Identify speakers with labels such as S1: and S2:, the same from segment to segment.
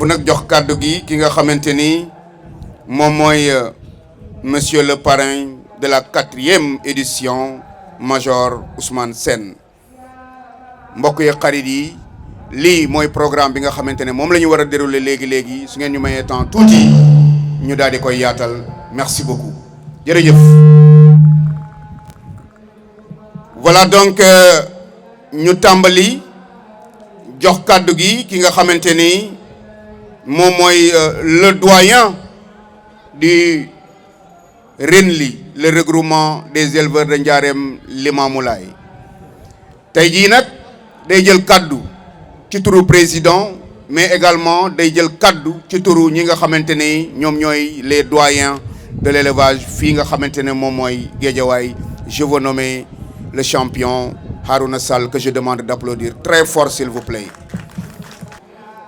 S1: nag jox kàddu gi ki nga xamante ni moom mooy monsieur le parrain de la 4e édition Major Ousmane Sène mbokk yi xarit yi lii mooy programme bi nga xamante ne moom la ñu war a dérouler léegi su ngeen ñu mayee temps tuuti ñu daal di koy yaatal merci beaucoup jërëjëf. voilà donc ñu tàmbali jox kàddu gi ki nga xamante ni moom mooy le doyen du RENLI le regroupement des éleveurs de Ndiarème Limamoulaye tey jii nag day jël kàddu ci turu président mais également day jël kàddu ci turu ñi nga xamante ni ñoom ñooy les doyens de l'élevage fii nga xamante ne moom mooy Guédiawaye. Je veux nommer le champion Harouna Sall que je demande d'applaudir très fort s'il vous plaît.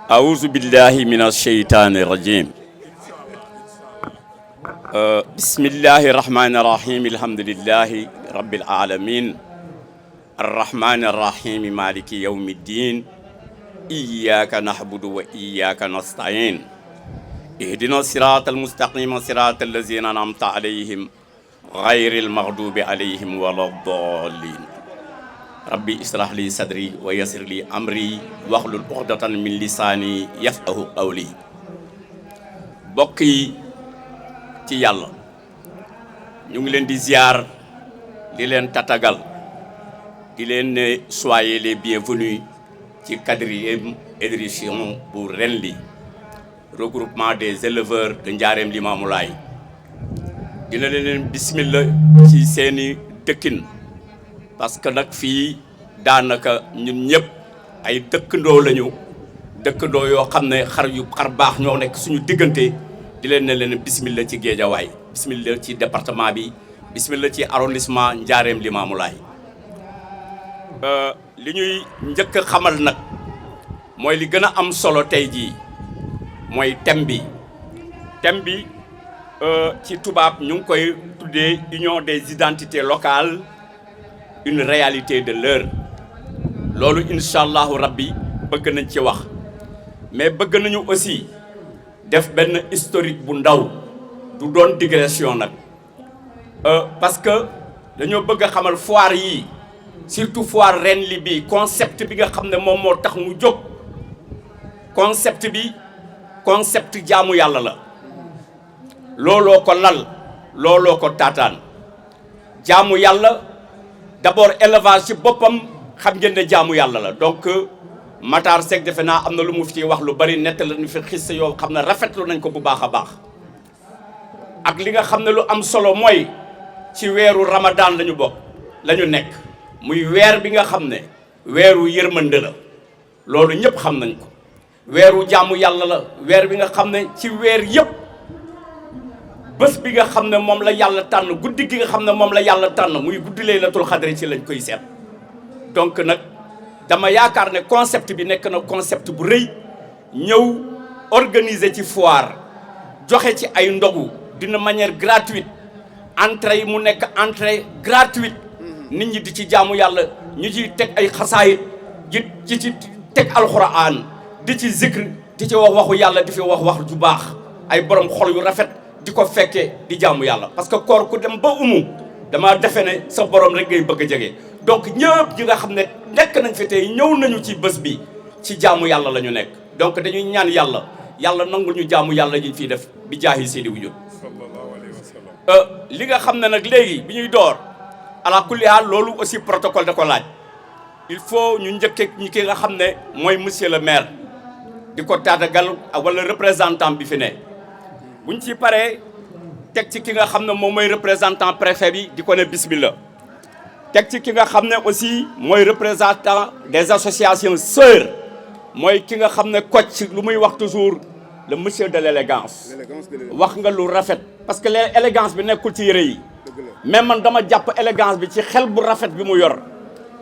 S2: A'udhu billahi minash shaytanir rajim. Bismillahir rahmanir rahim. Alhamdulillahi rabbil alamin. Arrahmanir rahim maliki yawmiddin. Iyyaka na'budu wa iyyaka nasta'in. Ihdina siratal mustaqim siratal ladzina an'amta alayhim ghayril maghdubi alayhim waladdallin. Rabbi israh li sadri wa yassir li amri wahlul uqdatan min lisani yafqahu qawli. Bokk yi ci yàlla ñu ngi leen di ziar di leen tatagal di leen ne soyez les bienvenus ci 4e édition bu RENLI regroupement des éleveurs de Ndiarème Limamoulaye. dina leen bismillah ci seeni dëkkin parce que nag fii daanaka ñun ñëpp ay dëkkandoo lañu dëkkandoo yoo xam ne xar baax ñoo nekk suñu diggante di leen ne leen bismillah ci Guédiawaye bismillah ci département bi bismillah ci arrondissement Ndiarème Limamoulaye. li ñuy njëkk a xamal nag mooy li gën a am solo tey jii mooy thème bi ci tubaab ñu ngi koy tuddee union des identités locales une réalité de l'heure loolu incha allahu rabbi bëgg nañ ci wax mais bëgg nañu aussi def benn historique bu ndaw du doon digression nag parce que dañoo bëgg a xamal foire yi surtout foire RENLI bi concept bi nga xam ne moom moo tax mu jóg concept bi concept jaamu yàlla la looloo ko lal looloo ko taataan jaamu yàlla d'abord élevage ci boppam xam ngeen ne jaamu yàlla la donc Matar Seck defe naa am na lu mu fi wax lu bari nett la ñu fi xis yoo xam ne rafetlu nañ ko bu baax a baax ak li nga xam ne lu am solo mooy ci weeru Ramadan lañu bokk lañu nekk muy weer bi nga xam ne weeru yërmande la loolu ñëpp xam nañ ko weeru jaamu yàlla la weer bi nga xam ne ci weer yëpp bés bi nga xam ne moom la yàlla tànn guddi gi nga xam ne moom la yàlla tànn muy guddi laylatul xadri ci lañ koy seet donc nag dama yaakaar ne concept bi nekk na concept bu rëy ñëw organiser ci foire joxe ci ay ndogu d'une manière gratuite entrée yi mu nekk entrée gratuite nit ñi di ci jaamu yàlla ñu ciy teg ay xasaayit di ci teg alxuraan di ci zikr di ci wax waxu yàlla di fi wax ju baax ay borom xol yu rafet di ko fekkee di jaamu yàlla parce que koor ku dem ba dama defe ne sa borom rek ngay bëgg a jege donc ñëpp ñi nga xam ne nekk nañ fi tey ñëw nañu ci bés bi ci jaamu yàlla la ñu nekk donc dañuy ñaan yàlla nangul ñu jaamu yàlla ñu fiy def bi jaahi seedi wujud sallallahu alayhi wa sallam li nga xam ne nag léegi bi ñuy door ala kulli haal loolu aussi protocole da ko laaj il faut ñu njëkke ñi ki nga xam ne mooy monsieur le maire di ko taatagal wala représentant bi fi ne buñ ci paree teg ci ki nga xam ne moom mooy représentant préfet bi di ko ne bismillah teg ci ki nga xam ne aussi mooy représentant des associations sœurs mooy ki nga xam ne Kocc lu muy wax toujours le monsieur de l'élégance wax nga lu rafet parce que l'élégance bi nekkul ci yëre yi mais man dama jàpp élégance bi ci xel bu rafet bi mu yor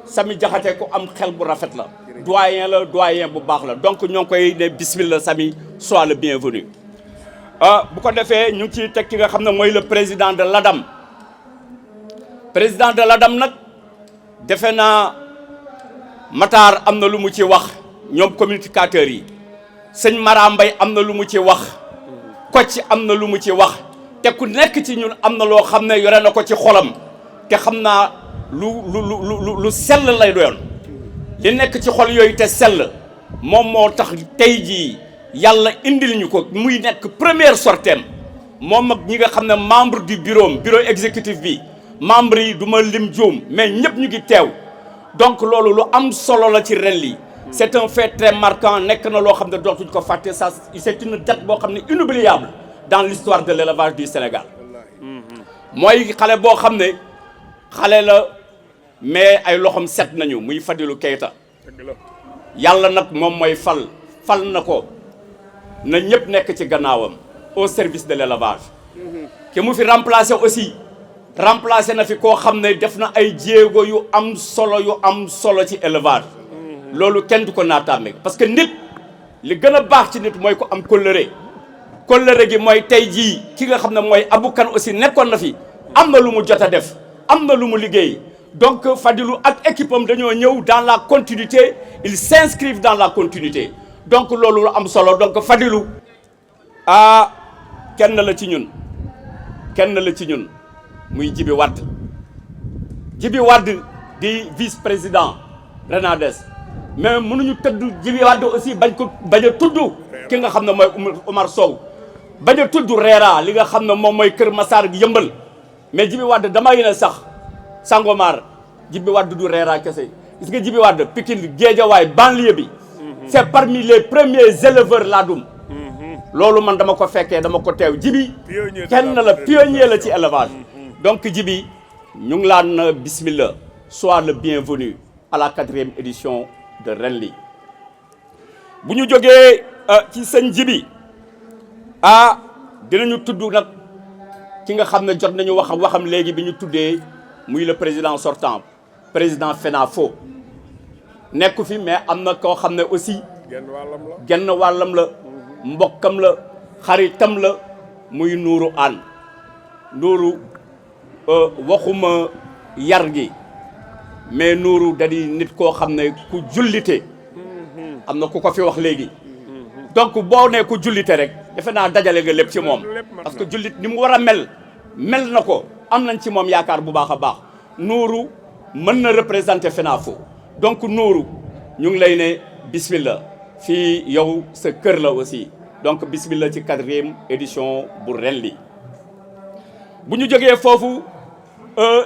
S2: Samy Diakhaté ku am xel bu rafet la doyen bu baax la donc ñoo ngi koy ne bismillah Samy sois le bienvenu bu ko defee ñu ngi ciy teg ki nga xam ne mooy le président de l'ADAM nag defe naa Matar am na lu mu ci wax ñoom communicateurs yi sëñ Mara Mbaye am na lu mu ci wax Kocc am na lu mu ci wax te ku nekk ci ñun am na loo xam ne yore na ko ci xolam te xam naa lu sell lay doon li nekk ci xol yooyu te sell moom moo tax tey jii yàlla indil ñu ko muy nekk première sorteem moom ak ñi nga xam ne membre du bureau exécutif bi membre yi du ma lim juum mais ñëpp ñu ngi teew donc loolu lu am solo la ci ren lii c'est un fait très marquant nekk na loo xam ne dootuñ ko fàtte ça c'est une date boo xam ne inoubliable dans l'histoire de l'élevage du Sénégal mooy xale boo xam ne xale la mais ay loxom set nañu muy Fadilou Keita yàlla nag moom mooy fal na ko na ñëpp nekk ci gannaawam au service de l'élevage ki mu fi remplacé na fi koo xam ne def na ay jéego yu am solo ci élevage loolu kenn du ko naataame parce que nit li gën a baax ci nit mooy ko am kóllëre gi mooy tey jii ki nga xam ne mooy Abou Kane aussi nekkoon na fi am na lu mu jot a def am na lu mu liggéey donc Fadilou ak équipe am dañoo ñëw dans la continuité ils s'inscrivent dans la continuité donc loolu lu am solo donc Fadilou kenn la ci ñun muy Djibi Wade di vice-président Renades mais mënuñu tëdd Djibi Wade aussi bañ a tudd ki nga xam ne mooy Omar Sow bañ a tudd Reera li nga xam ne moom mooy Kër Massar gi Yëmbal mais Djibi Wade damay ne sax Sangomar Djibi Wade du Reera kese gis nga Djibi Wade Pikine Guédiawaye banlieue bi c'est parmi les premiers éleveurs laadum loolu man dama ko fekkee dama ko teew Djibi kenn la pionnier la ci élevage donc Djibi ñu ngi laan bismillah sois le bienvenu à la 4e édition de ren li bu ñu jógee ci sëñ Djibi dinañu tudd nag ki nga xam ne jot nañu waxam léegi bi ñu tuddee muy le président sortant président FENAFO nekku fi mais am na koo xam ne aussi genn wàllam la mbokkam la xaritam la muy Nourou Anne Nourou waxuma yar gi mais Nourou da di nit koo xam ne ku jullite am na ku ko fi wax léegi donc boo nee ku jullite rek defe naa dajale nga lépp ci moom parce que jullit ni mu war a mel na ko am nañ ci moom yaakaar bu baax a baax Nourou mën na représenter FENAFO donc Nourou ñu ngi lay ne bismillah fii yow sa kër la aussi donc bismillah ci 4e édition bu ren li bu ñu jógee foofu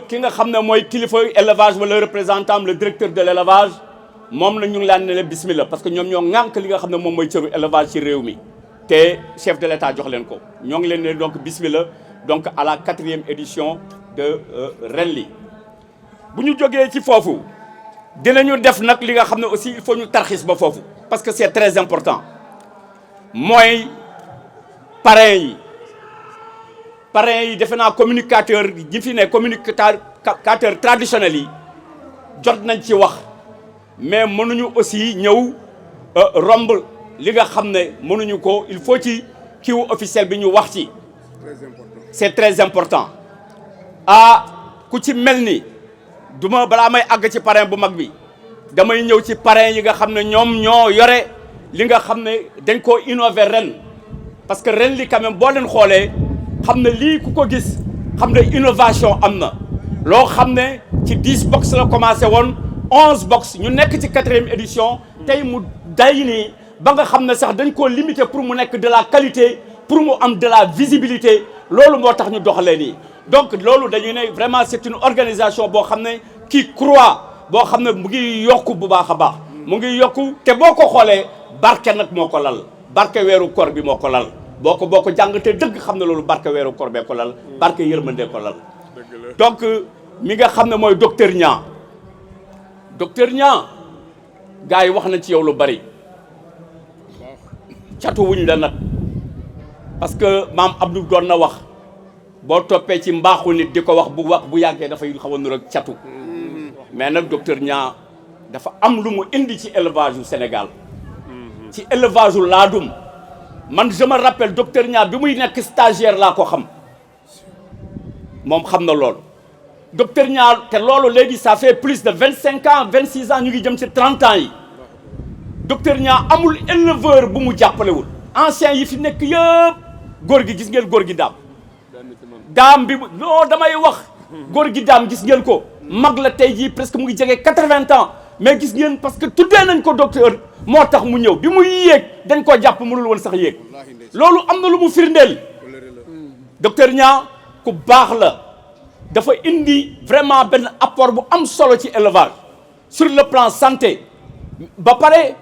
S2: ki nga xam ne mooy kilifa élevage wala représentant le directeur de l'élevage moom la ñu ngi laan ne bismillah parce que ñoom ñoo ŋànk li nga xam ne moom mooy cëru élevage ci réew mi te chef de l'État jox leen ko ñoo ngi leen ne donc bismillah donc à la 4e édition de ren li bu ñu jógee ci foofu dinañu def nag li nga xam ne aussi il faut ñu tarxis ba foofu parce que c'est très important mooy parrain yi defe naa communicateur yi fi ne communicateur traditionnel yi jot nañ ci wax mais mënuñu aussi ñëw romb li nga xam ne mënuñu ko il faut ci kiiwu officiel bi ñu wax ci c'est très important ku ci mel ni duma balaa may àgg ci parrain bu mag bi damay ñëw ci parrain yi nga xam ne ñoom ñoo yore li nga xam ne dañ koo innover ren parce que ren li quand même boo leen xoolee xam ne lii ku ko gis xam ne innovation am na loo xam ne ci 10 box la commencé woon 11 box ñu nekk ci 4e édition tey mu day nii ba nga xam ne sax dañ koo limité pour mu nekk de la qualité pour mu am de la visibilité loolu moo tax ñu doxalee nii donc loolu dañuy ne vraiment c'est une organisation boo xam ne qui croît boo xam ne mu ngi yokku bu baax a baax mu ngi yokku te boo ko xoolee barke nag moo ko lal barke weeru koor bi moo ko lal boo ko jàngatee dëgg xam ne loolu barke weeru koor bee ko lal barke yërmande ko lal donc mi nga xam ne mooy docteur Niang gars yi wax na ci yow lu bari catu wuñ la nag parce que maam Abdou doon na wax boo toppee ci mbaaxu nit di ko wax bu yàggee dafay xaw a nur ak catu mais nag docteur Niang dafa am lu mu indi ci élevage yu Sénégal ci élevage yu laadum man je me rappelle docteur Niang bi muy nekk stagiaire laa ko xam moom xam na loolu docteur Niang te loolu léegi ça fait plus de 25 ans 26 ans ñu ngi jëm ci 30 ans yi docteur Niang amul éleveur bu mu jàppalewul anciens yi fi nekk yëpp góor gi gis ngeen góor gi daam bi non damay wax góor gi daam gis ngeen ko mag la tey jii presque mu ngi jege 80 ans mais gis ngeen parce que tuddee nañ ko docteur moo tax mu ñëw bi muy yéeg dañ koo jàpp mënul woon sax yéeg loolu am na lu mu firndeel docteur Niang ku baax la dafa indi vraiment benn apport bu am solo ci élevage sur le plan santé ba pare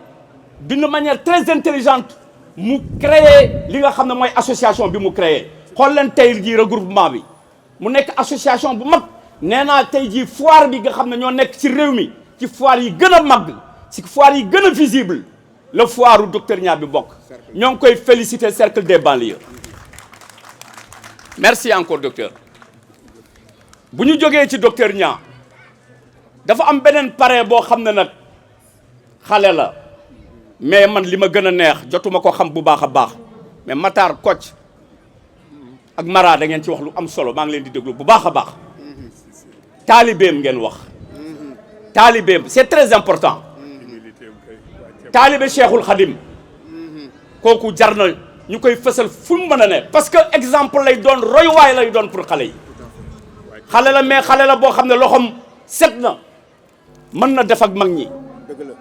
S2: d'une manière très intelligente mu créer li nga xam ne mooy association bi mu créé xool leen tey jii regroupement bi mu nekk association bu mag nee naa tey jii foire bi nga xam ne ñoo nekk ci réew mi ci foire yi gën a mag ci foire yi gën a visible le foire u docteur Niang bi bokk ñoo ngi koy féliciter cercle des banlieues merci encore docteur bu ñu jógee ci docteur Niang dafa am beneen parrain boo xam ne nag xale la mais man li ma gën a neex jotuma ko xam bu baax a baax mais Matar Kocc ak Mara da ngeen ci wax lu am solo maa ngi leen di déglu bu baax a baax taalibeem ngeen wax taalibeem c'est très important taalibe Cheikhul Khadim kooku jar na ñu koy fësal fu mu mën a ne parce que exemple lay doon royuwaay lay doon pour xale yi xale la mais xale la boo xam ne loxoom set na mën na def ak mag ñi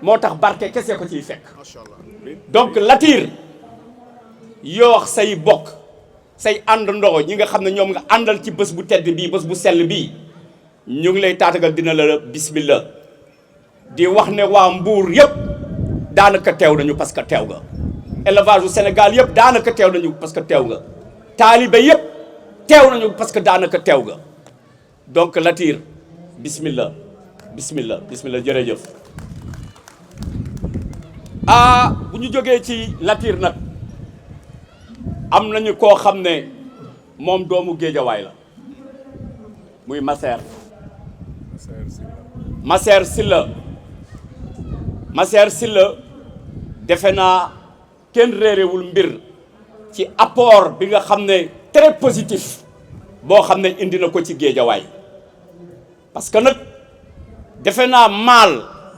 S2: moo tax barke kese ko ciy fekk donc Latir yoo wax say bokk say ànd ndogo ñi nga xam ne ñoom nga àndal ci bés bu tedd bii bés bu sell bii ñu ngi lay taatagal dina la bismillah di wax ne waa Mbuur yëpp daanaka teew nañu parce que teew nga élevage u Sénégal yëpp daanaka teew nañu parce que teew nga taalibe yëpp teew nañu parce que daanaka teew nga donc Latir bismillah bismillah bismillah jërëjëf bu ñu jógee ci Latir nag am nañu koo xam ne moom doomu Géejawaay la muy Masseer Silla defe naa kenn réerewul mbir ci apport bi nga xam ne très positif boo xam ne indi na ko ci Géejawaay parce que nag defe naa maal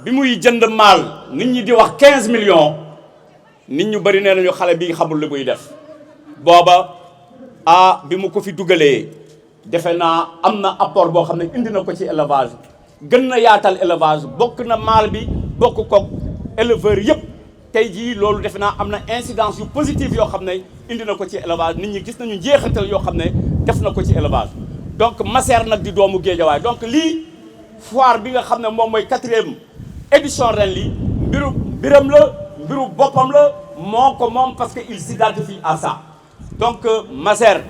S2: bi muy jënd maal nit ñi di wax 15 millions nit ñu bari nee nañu xale bi xamul li muy def booba bi mu ko fi dugalee defe naa am na apport boo xam ne indi na ko ci élevage gën na yaatal élevage bokk na maal bi bokk koog éleveurs yëpp tey jii loolu defe naa am na incidence yu positive yoo xam ne indi na ko ci élevage nit ñi gis nañu njeexital yoo xam ne def na ko ci élevage donc Masseer nag di doomu Géejawaay donc lii foire bi nga xam ne moom mooy 4e édition ren li mbiram la mbiru boppam la moo ko moom parce que il s'identifie à ça donc Masseer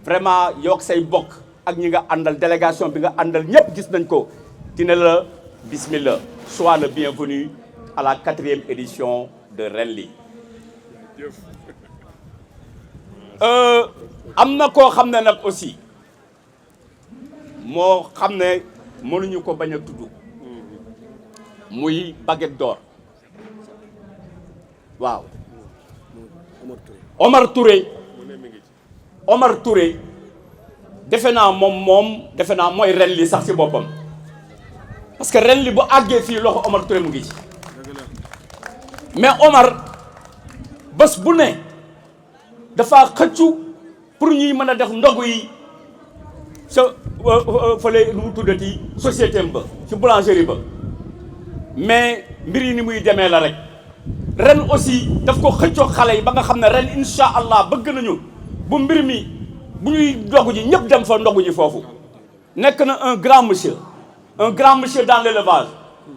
S2: vraiment yook say bokk ak ñi nga àndal délégation bi nga àndal ñëpp gis nañ ko dina la bismillah sois le bienvenu à la 4e édition de ren li am na koo xam ne nag aussi moo xam ne mënuñu ko bañ a tudd muy Baguette d'Or waaw Omar Touré defe naa defe naa mooy ren li sax ci boppam parce que ren li bu àggee fii loxo Omar Touré mu ngi ci mais Omar bés bu ne dafa xëccu pour ñuy mën a def ndogu yi sa fële nu mu tuddati société ba ci boulangerie ba mais mbir yi ni muy demee la rek ren aussi daf ko xëccoo xale yi ba nga xam ne ren incha allah bëgg nañu bu mbir mi bu ñuy ndogu ji ñëpp dem fa ndogu ji foofu nekk na un grand monsieur dans l'élevage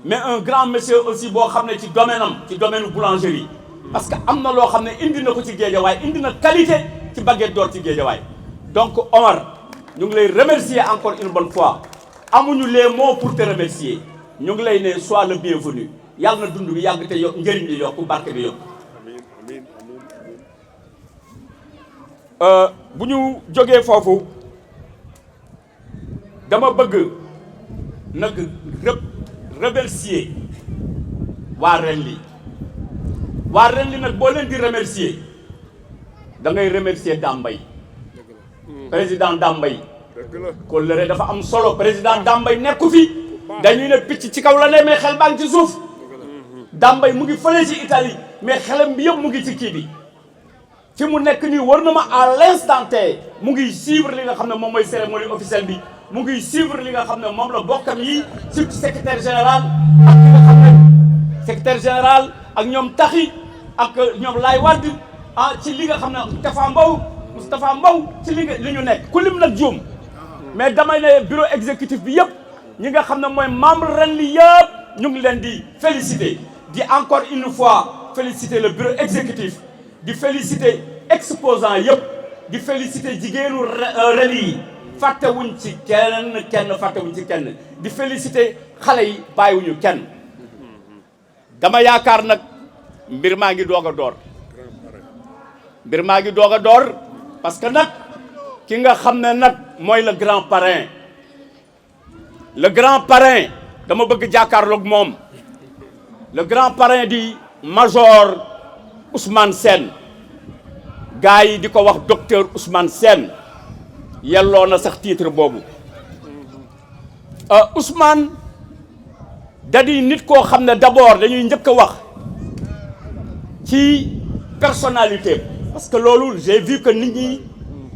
S2: mais un grand monsieur aussi boo xam ne ci domaine boulangerie parce que am na loo xam ne indi na ko ci Géejawaay indi na qualité ci Baguette d'Or ci Géejawaay donc Omar ñu ngi lay remercier encore une bonne fois amuñu les mots pour te remercier ñu ngi lay ne sois le bienvenu yàlla na dund bi yàgg te yokk njëriñ bi yokku barke bi yokku bu ñu jógee foofu dama bëgg nag remercier waa ren li nag boo leen di remercier da ngay remercier Dambay président Dambay kóllëre dafa am solo président Dambay nekku fi dañuy ne picc ci kaw la ne mais xel baa ngi ci suuf Dambay mu ngi fële ci Italie mais xelam bi yëpp mu ngi ci kii bi fi mu nekk nii war na ma à l'instant T mu ngi suivre li nga xam ne moom mooy cérémonie officielle bi mu ngi suivre li nga xam ne moom la bokkam yi surtout secrétaire général ak ki nga xam ne secrétaire général ak ñoom Taxi ak ñoom Laay Wàdd ci li nga xam ne Moustapha Mbow ci li ñu nekk ku lim nag juum mais damay ne bureau exécutif bi yëpp ñi nga xam ne mooy membre ren li yëpp ñu ngi leen di féliciter di encore une fois féliciter le bureau exécutif di féliciter exposants yëpp di féliciter jigéenu ren yi fàttewuñ ci kenn fàttewuñ ci kenn di féliciter xale yi bàyyiwuñu kenn dama yaakaar nag mbir maa ngi doog a door parce que nag ki nga xam ne nag mooy le grand parrain dama bëgg jàkkaarloog moom le grand parrain di major Ousmane Sène gars yi di ko wax docteur Ousmane Sène yelloo na sax titre boobu Ousmane da di nit koo xam ne d'abord dañuy njëkk a wax ci personnalité parce que loolu j'ai vu que nit ñi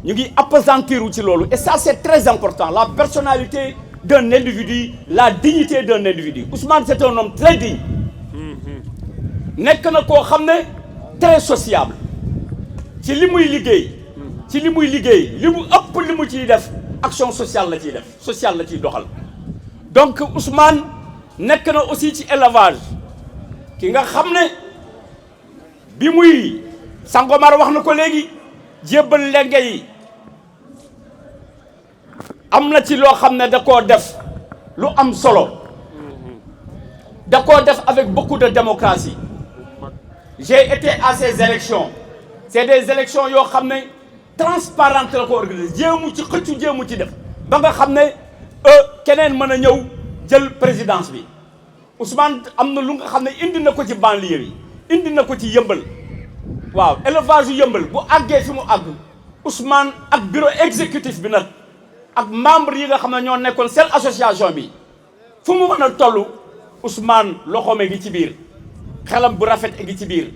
S2: ñu ngi appesantir ci loolu et ça c'est très important la personnalité d'un individu la dignité d'un individu Ousmane c'est un homme très digne nekk na koo xam ne très sociable ci li muy liggéey li mu ëpp li mu ciy def action sociale la ciy doxal donc Ousmane nekk na aussi ci élevage ki nga xam ne bi muy Sangomar wax na ko léegi jébbal lenge yi am na ci loo xam ne da koo def lu am solo da koo def avec beaucoup de démocratie j'ai été à ces élections c'est des élections yoo xam ne transparentes la ko organisé jéemu ci def ba nga xam ne keneen mën a ñëw jël présidence bi Ousmane am na lu nga xam ne indi na ko ci banlieue yi indi na ko ci yëmbal waaw élevage yu yëmbal bu àggee fi mu àgg Ousmane ak bureau exécutif bi nag ak membre yi nga xam ne ñoo nekkoon seen association bi fu mu mën a toll Ousmane loxoom gi ci biir xelam bu rafet gi ci biir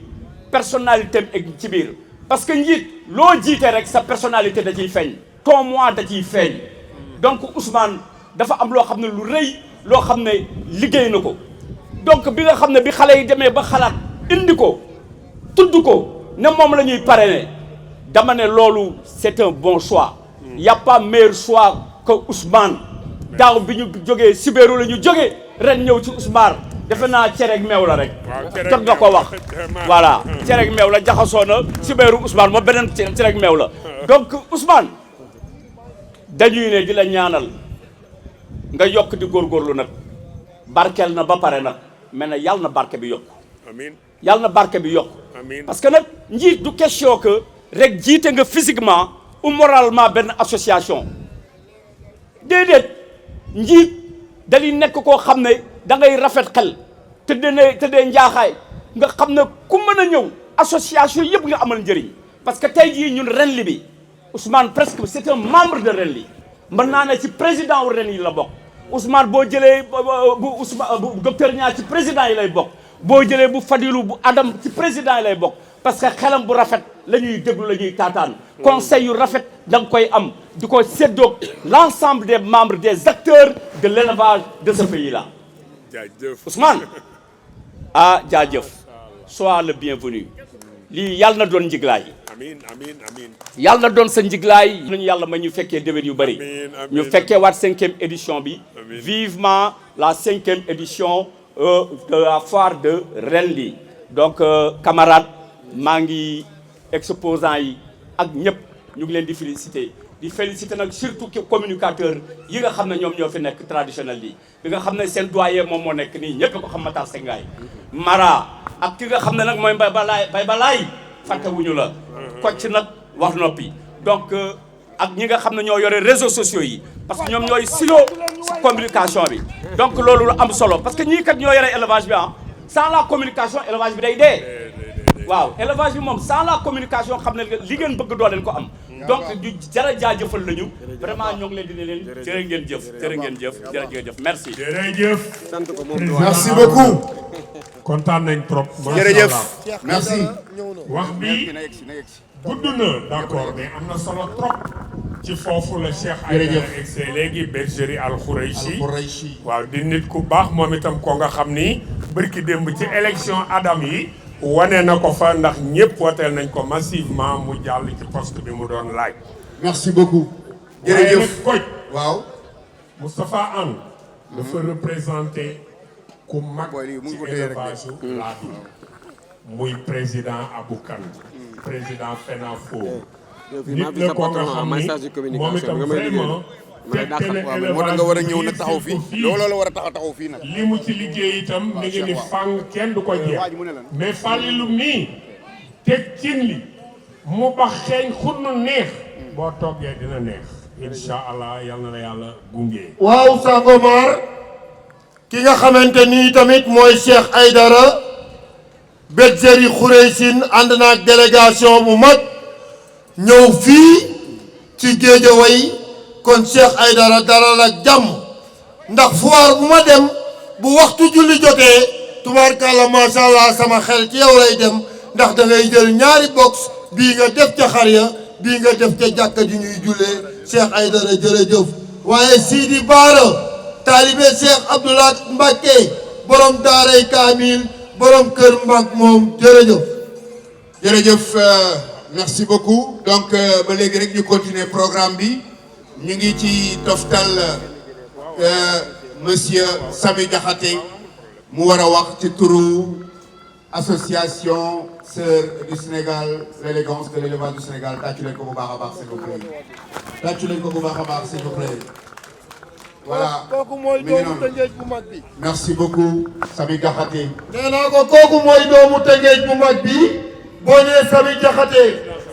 S2: personnalité gi ci biir parce que njiit loo jiite rek sa personnalité da ciy feeñ ton moi da ciy feeñ donc Ousmane dafa am loo xam ne lu rëy loo xam ne liggéey na ko donc bi nga xam ne bi xale yi demee ba xalaat indi ko tudd ko ne moom la ñuy parrainer dama ne loolu c'est un bon choix y a pas meilleur choix que Ousmane daaw bi ñu jógee Sibéeru la ñu jógee ren ñëw ci Ousmane defe naa cereeg meew la rek jot nga ko wax voilà cereeg meew la jaxasoo na Sibéeru Ousmane moom beneen cereeg meew la donc Ousmane dañuy ne di la ñaanal nga yokk di góorgóorlu nag barkeel na ba pare nag mais nag yàlla na barke bi yokk
S3: amiin
S2: yàlla na barke bi yokk parce que nag njiit du question que rek jiite nga physiquement ou moralement benn association déedéet njiit dañuy nekk koo xam ne da ngay rafet xel tëddee njaaxaay nga xam ne ku mën a ñëw association yëpp nga amal njëriñ parce que tey jii ñun ren li bi Ousmane presque c'est un membre de ren li mën naa ne ci président wu ren yi la bokk Ousmane boo jëlee bu docteur Niang ci président yi lay bokk boo jëlee bu Fadilou bu Adam ci président yi lay bokk parce que xelam bu rafet la ñuy déglu la ñuy taataan conseil yu rafet da nga koy am di ko séddoog l'ensemble des membres des acteurs de l'élevage de ce pays là
S3: jaajëf
S2: Ousmane jaajëf sois le bienvenu lii yàlla na doon njiglaay
S3: amiin
S2: yàlla na doon sa njiglaay nañu yàlla ma ñu fekkee déwén yu bëri ñu fekkee waat 5e édition bi vivement la 5e édition de la foire de Renly donc camarades maa ngi exposants yi ak ñëpp ñu ngi leen di féliciter nag surtout communicateur yi nga xam ne ñoom ñoo fi nekk traditionnel bi nga xam ne seen doyen moom moo nekk nii ñëpp ko xam Matar Sengaay Mara ak ki nga xam ne nag mooy Bay Balaay fàttewuñu la Kocc nag wax noppi donc ak ñi nga xam ne ñoo yore réseaux sociaux yi parce que ñoom ñooy silo communication bi donc loolu lu am solo parce que ñii kat ñoo yore élevage bi sans la communication élevage bi day dee waaw élevage bi moom sans la communication xam ne li ngeen bëgg doo leen ko am donc ñu jara jaajëfal lañu vraiment ñoo ngi leen di ne leen jërë ngeen jëf merci
S4: merci beaucoup
S3: kontaan nañ trop.
S1: jërëjëf merci.
S3: wax bi gudd na d'accord mais am na solo trop. ci foofu la Cheikh Aïdara egsee léegi bergerie Al Khoureychi waaw di nit ku baax moom itam ko nga xam ni bërki démb ci élection Adam yi wane na ko fa ndax ñëpp woteel nañ ko massivement mu jàll ci poste bi mu doon laaj.
S1: merci beaucoup.
S3: jërëjëf Koj.
S1: waaw.
S3: Moustapha Anne dafa représenté ku mag ci élevage laa bi muy président Abou Kane président FENAFO nit la ko nga xam ni moom itam vraiment fekk na élevage
S1: nga war a ñëw nag taxaw fii looloo la war a taxaw fii nag.
S3: li mu ci liggéey itam mi ngi ni fang kenn du ko jeex mais Fallilou nii teg cin li mu bax xeeñ xunnu neex boo toggee dina neex incha allah yal na la yàlla gunge.
S4: waaw Sangomar ki nga xamante ni tamit mooy Cheikh Aïdara bergerie Khoureychi ànd na ak délégation bu mag ñëw fii ci Guédiawaye kon Cheikh Aïdara dalal ak jàmm ndax foire bu ma dem bu waxtu julli jotee tubaarkàlla macha allah sama xel ci yow lay dem ndax da ngay jël ñaari box bii nga def ca xar ya bii nga def ca jàkka ji ñuy jullee Cheikh Aïdara jërëjëf waaye Sidi Baara taalibe Cheikh Abdoulaye Mbacké borom daaray Kaamil borom kër Mbak moom jërëjëf.
S1: jërëjëf merci beaucoup donc ba léegi rek ñu continuer programme bi ñu ngi ci toftal monsieur Samy Diakhaté mu war a wax ci turu association Sœurs du Sénégal l'élégance de l'élevage du Sénégal tàccu leen ko bu baax a baax s'il vous plaît tàccu leen ko bu baax a baax s'il vous plaît voilà
S4: kooku mooy doomu Tëngéej bu mag bi.
S1: merci beaucoup Samy Diakhaté.
S4: nee naa ko kooku mooy doomu Tëngéej bu mag bi boo nee Samy Diakhaté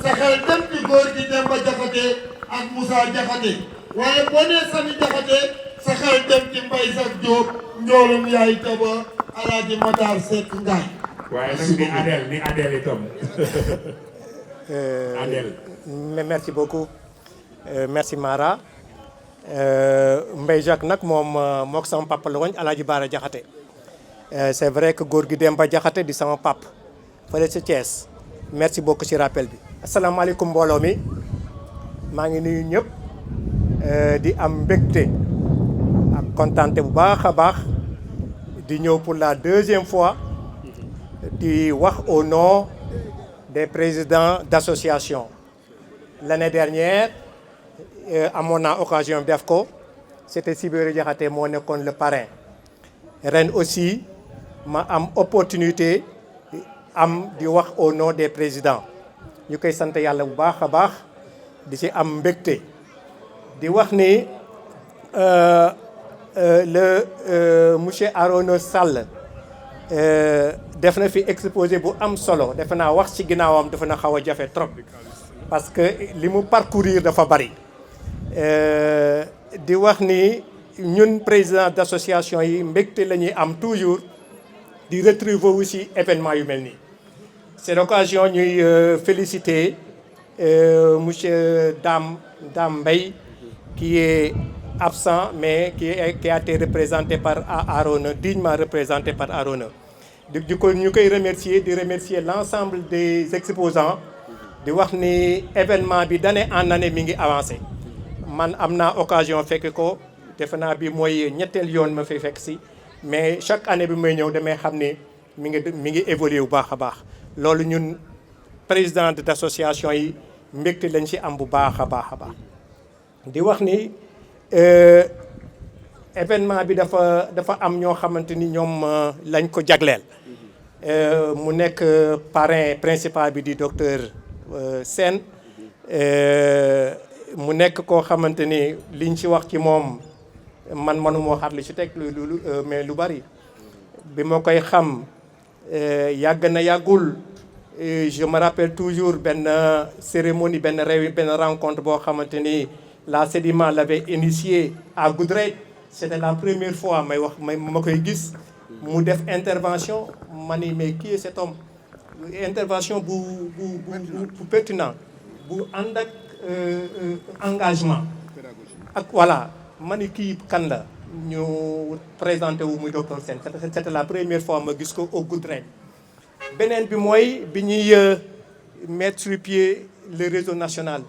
S4: sa xel dem ci góor gi Demba Diakhaté ak Moussa Diakhaté waaye boo nee Samy Diakhaté sa xel dem ci Mbaye Sakh Diop njoolum yaay taba Alaaji Matar Seck Ngaay.
S3: waaye nag ni Adèle itam. Adèle.
S5: merci beaucoup merci Mara Mbaye Jacques nag moom mook sama papa la woon Alaaji Baara Diakhaté c'est vrai que góor gi Demba Diakhaté di sama papa fële ci Thiès merci beaucoup ci rappel bi. asalaamaaleykum mbooloo mi maa ngi nuyu ñëpp di am mbégte ak kontaante bu baax a baax di ñëw pour la deuxième fois di wax au nom des présidents d'association. L'année dernière amoon naa occasion def ko c'était Sibéry Diakhaté moo nekkoon le parrain ren aussi ma am opportunité am di wax au nom des présidents ñu koy sant yàlla bu baax a baax di ci am mbégte di wax ni monsieur Arona Sall def na fi exposé bu am solo defe naa wax ci ginnaawam dafa na xaw a jafe trop parce que li mu parcourir dafa bari di wax ni ñun président d'association yi mbégte la ñuy am toujours di retrouver aussi événement yu mel nii c'est l'occasion ñuy féliciter monsieur Dame Mbaye qui est absent mais qui a été représenté par Arona, dignement représenté par Arona. Ñu koy remercier di remercier l'ensemble des exposants di wax ni événement bi d'année en année mi ngi avancé man am naa occasion fekk ko defe naa bi mooy ñetteel yoon ma fi fekk si mais chaque année bi may ñëw damay xam ni mi ngi évoluer bu baax a baax loolu ñun président d'association yi mbégte lañ ci am bu baax a baax a baax di wax ni événement bi dafa am ñoo xamante ni ñoom lañ ko jagleel mu nekk parrain principal bi di docteur Sène mu nekk koo xamante ni liñ ci wax ci moom man manuma waxaat li ci teg mais lu bari bi ma koy xam yàgg na yàggul je me rappelle toujours benn cérémonie benn rencontre boo xamante ni la Sedima l'avait initié à Goudray c'était la première fois ma koy gis mu def intervention ma ni mais qui est cet homme intervention bu pertinent bu ànd ak engagement ak voilà ma ni kii kan la ñu présenté wu muy docteur Sène c'était la première fois ma gis ko au Goudren. beneen bi mooy bi ñuy mettre sur pied le réseau national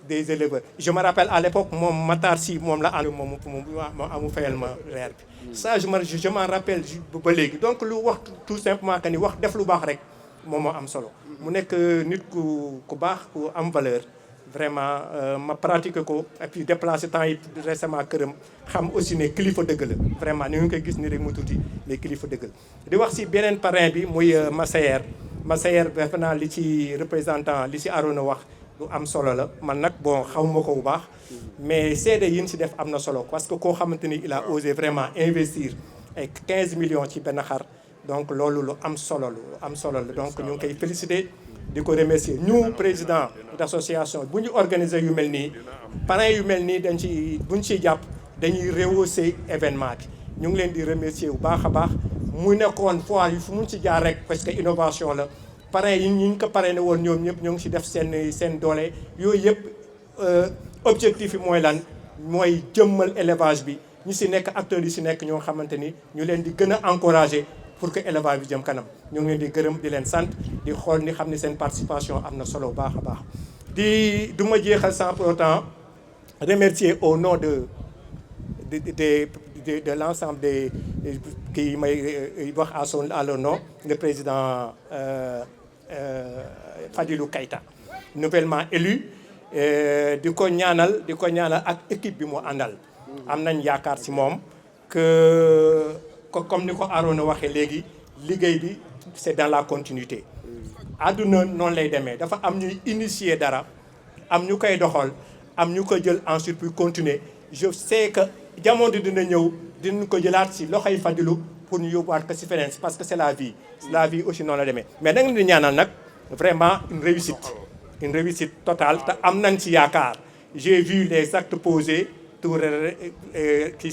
S5: des éleveurs je me rappelle à l'époque moom Matar Sy moom la ànd moom amu fayal ma leer bi ça je m'en rappelle ba léegi donc lu wax tout simplement que ni wax def lu baax rek moom moo am solo mu nekk nit ku baax ku am valeur vraiment ma pratiqué ko et puis déplacé temps yi récemment këram xam aussi ne kilifa dëgg la vraiment ni nga koy gis ni rek mu tuuti mais kilifa dëgg la di wax si beneen parrain bi muy Massayer defe naa li ci représentant li si Arona wax lu am solo la man nag bon xawma ko bu baax mais seede yi ñu si def am na solo parce que koo xamante ni il a osé vraiment investir ay 15 millions ci benn xar donc loolu lu am solo la donc ñu ngi koy féliciter di ko remercier ñu président d'association bu ñu organiser yu mel nii parrain yu mel nii bu ñu ciy jàpp dañuy rehausser événement bi ñu ngi leen di remercier bu baax a baax mu nekkoon foire yi fu mun ci jaar rek parce que innovation la parrain yi ñu ko parrainé woon ñoom ñëpp ñoo ngi ci def seen doole yooyu yëpp objectif yi mooy lan mooy jëmmal élevage bi ñi ci nekk acteurs yi ci nekk ñoo xamante ni ñu leen di gën a encourager pour que élevage bi jëm kanam ñu ngi leen di gërëm di leen sant di xool ni xam ne seen participation am na solo bu baax a baax du ma jeexal sans pour autant remercier au nom de l'ensemble des kii may wax à leur nom le président Fadilou Keïta nouvellement élu di ko ñaanal ak équipe bi mu àndal am nañ yaakaar ci moom que comme ni ko Arona waxee léegi liggéey bi c'est dans la continuité àdduna noonu lay demee dafa am ñuy initier dara am ñu koy doxal am ñu ko jël ensuite puis continuer je sais que jamono dina ñëw dinañ ko jëlaat ci loxoy Fadilou pour ñu yóbbuwaat ko ci feneen parce que c'est la vie aussi noonu la demee mais da nga di ñaanal nag vraiment une réussite totale te am nañ ci yaakaar j'ai vu les actes posés tout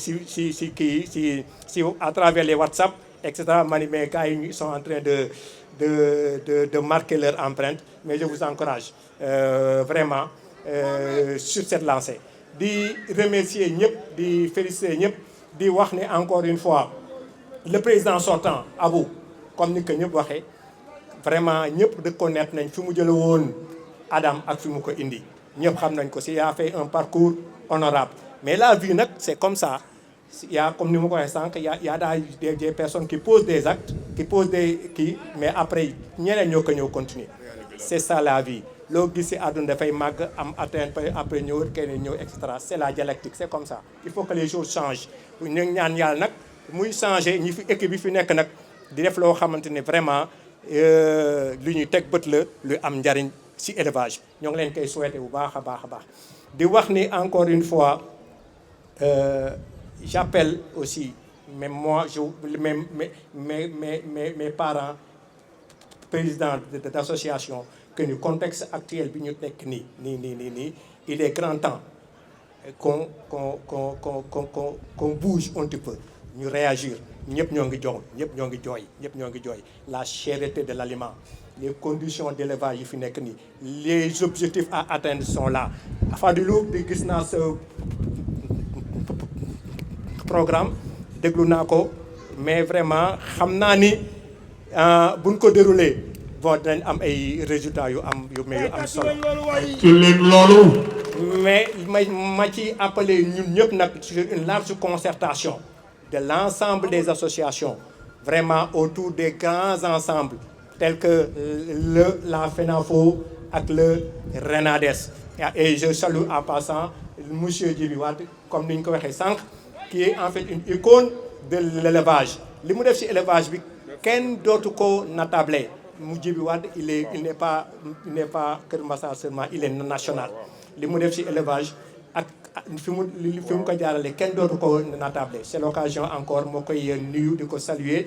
S5: ci à travers les WhatsApp etc. ma ni mais gars yi ñu sont en train de marquer leur empreinte mais je vous encourage vraiment sur cette lancée di remercier ñëpp di féliciter ñëpp di wax ne encore une fois le président sortant Abou comme ni ko ñëpp waxee vraiment ñëpp reconnaître nañ fi mu jële woon Adam ak fi mu ko indi ñëpp xam nañ ko si a fait un parcours honorable mais la vie nag c'est comme ça il y a comme ni ma ko waxee sànq il y a des personnes qui posent des actes qui posent des mais après ñeneen ñoo ko ñëw continuer c'est ça la vie loo gis si àdduna dafay màgg am atteinte après ñëw kenn ñëw et cetera c'est la dialectique c'est comme ça il faut que les choses changent ñu ñaan yàlla nag muy changer ñi fi équipe bi fi nekk nag di def loo xamante ne vraiment lu ñuy teg bët la lu am njariñ ci élevage ñoo ngi leen koy souhaiter bu baax a baax a baax di wax ni encore une fois j'appelle aussi même moi mes parents présidents d'association que ñu contexte actuel bi ñu nekk nii il est grand temps qu'on bouge un petit peu ñu réagir ñëpp ñoo ngi jooy la cherté de l'aliment les conditions d'élevage yi fi nekk nii les objectifs à atteindre sont là Fadilou di gis naa ce programme déglu naa ko mais vraiment xam naa ni buñ ko déroulé bon dinañ am ay résultats yu am solo
S3: ci leen loolu
S5: mais ma ci appelé ñun ñëpp nag sur une large concertation de l'ensemble des associations vraiment autour des grands ensembles tels que la FENAFO ak le RENADES et je salue en passant monsieur Djibi Wade comme ni ñu ko waxee sànq qui est en fait une icône de l'élevage li mu def ci élevage bi kenn dootu ko natable mu Djibi Wade il n'est pas Kër Massar seulement il est national li mu def ci élevage ak fi mu ko jaarale kenn dootu ko natable c'est l'occasion encore moo koy nuyu di ko saluer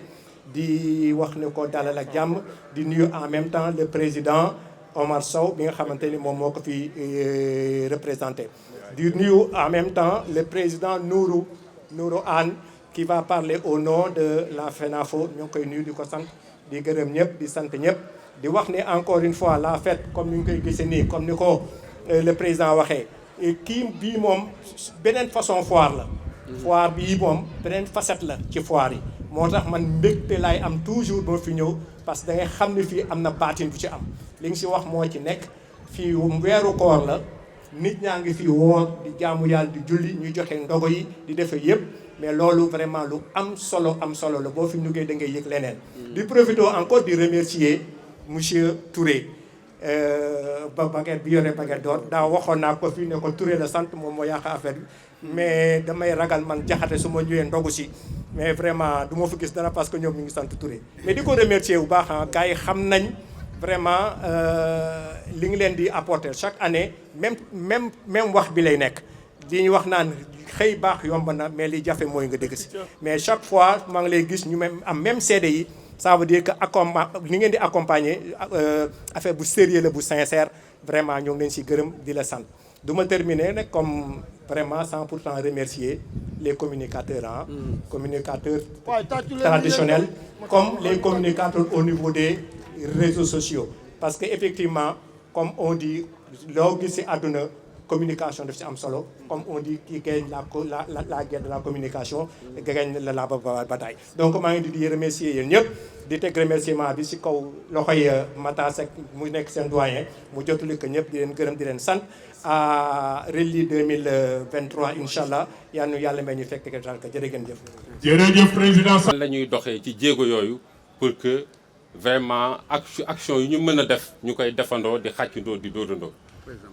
S5: di wax ne ko dalal ak jàmm di nuyu en même temps le président Omar Sow bi nga xamante ni moom moo ko fi représenté di nuyu en même temps le président Nourou Anne qui va parler au nom de la FENAFO ñoo ngi koy nuyu di ko sant di gërëm ñëpp di sant ñëpp di wax ne encore une fois la fête comme ni ñu koy gisee nii comme ni ko le président waxee kii bii moom beneen façon foire la foire bii moom beneen facette la ci foire yi moo tax man mbégte laay am toujours boo fi ñëw parce que da ngay xam ne fii am na baatin bu ci am li nga si wax moo ci nekk fii weeru koor la nit ñaa ngi fii woor di jaamu yàlla di julli ñu joxe ndogo yi di defee yëpp mais loolu vraiment lu am solo la boo fi ñuggee da ngay yëg leneen di profiter encore di remercier monsieur Touré baguette bi yore baguette d'or daa waxoon naa ko fii ne ko Touré la sant moom moo yàq affaire bi mais damay ragal man jaxate su ma ñëwee ndogu si mais vraiment du ma fa gis dara parce que ñoom ñu ngi sant Touré mais di ko remercier bu baax gars yi xam nañ vraiment li ngi leen di apporter chaque année même wax bi lay nekk di ñu wax naan xëy baax yomb na mais li jafe mooy nga dégg si mais chaque fois maa ngi lay gis ñu même seede yi ça veut dire que li ngeen di accompagner affaire bu sérieux la bu sincère vraiment ñoo ngi leen si gërëm di la sant du ma terminer nag comme vraiment sans pourtant remercier les communicateurs communicateurs traditionnels comme les communicateurs au niveau des réseaux sociaux parce que effectivement comme on dit loo gis si àdduna communication daf ci am solo comme on dit qui gagne la guerre de la communication gagne la bataille donc maa ngi di remercier yéen ñëpp di teg remerciement bi si kaw loxoy Matar Seck mu nekk seen doyen mu jotuli ko ñëpp di leen gërëm di leen sant à Rally 2023 incha allah yal na yàlla may ñu fekk ko jërë ngeen jëf.
S3: jërëjëf président.
S6: la ñuy doxee ci jéego yooyu pour que vraiment action yu ñu mën a def ñu koy defandoo di xàccandoo di dóorandoo.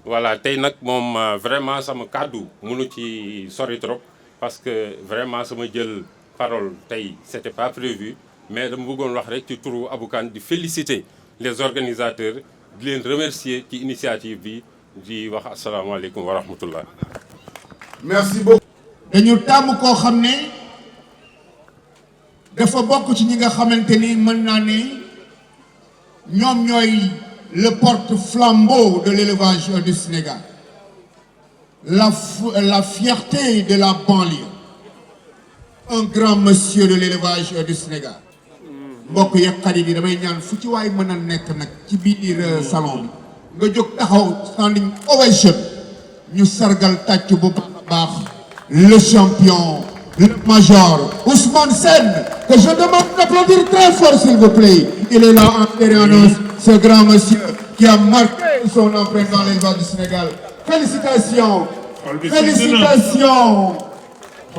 S6: voilà tey nag moom vraiment sama kàddu mënu ci sori trop parce que vraiment sama jël parole tey c'était pas prévu mais dama bëggoon wax rek ci turu Abou Kane di féliciter les organisateurs di leen remercier ci initiative bi di wax asalaamaaleykum wa rahmatullah.
S1: merci beaucoup.
S7: dañu tàmm koo xam ne dafa bokk ci ñi nga xamante ni mën naa ne ñoom ñooy le porte-flambeau de l'élevage du Sénégal, la fierté de la banlieue, un grand monsieur de l'élevage du Sénégal. mbokk yeeg xarit yi damay ñaan fu ci waay mën a nekk nag ci biir salon bi nga jóg taxaw standing ovation ñu sargal tàcc bu baax le champion, le major Ousmane Sène, que je demande d'applaudir très fort s'il vous plaît. Il est là en permanence, ce grand monsieur qui a marqué son empreinte dans l'élevage du Sénégal. Félicitations, félicitations,